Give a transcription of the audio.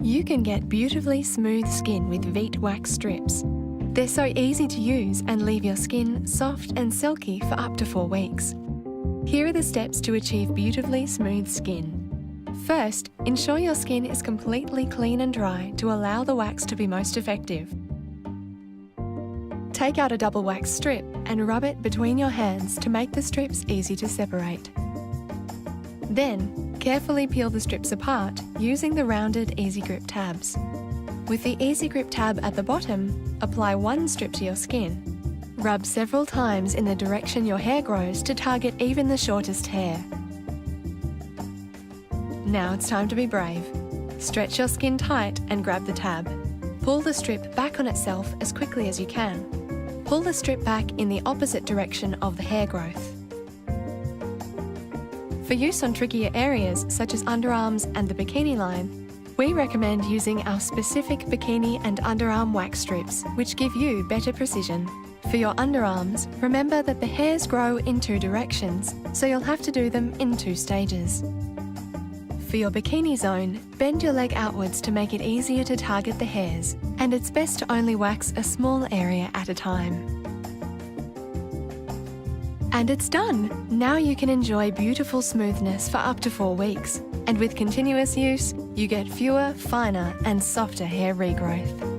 You can get beautifully smooth skin with Veet wax strips. They're so easy to use and leave your skin soft and silky for up to 4 weeks. Here are the steps to achieve beautifully smooth skin. First, ensure your skin is completely clean and dry to allow the wax to be most effective. Take out a double wax strip and rub it between your hands to make the strips easy to separate. Then, carefully peel the strips apart using the rounded Easy Grip tabs. With the Easy Grip tab at the bottom, apply one strip to your skin. Rub several times in the direction your hair grows to target even the shortest hair. Now it's time to be brave. Stretch your skin tight and grab the tab. Pull the strip back on itself as quickly as you can. Pull the strip back in the opposite direction of the hair growth. For use on trickier areas such as underarms and the bikini line, we recommend using our specific bikini and underarm wax strips, which give you better precision. For your underarms, remember that the hairs grow in 2 directions, so you'll have to do them in 2 stages. For your bikini zone, bend your leg outwards to make it easier to target the hairs, and it's best to only wax a small area at a time. And it's done! Now you can enjoy beautiful smoothness for up to 4 weeks. And with continuous use, you get fewer, finer and softer hair regrowth.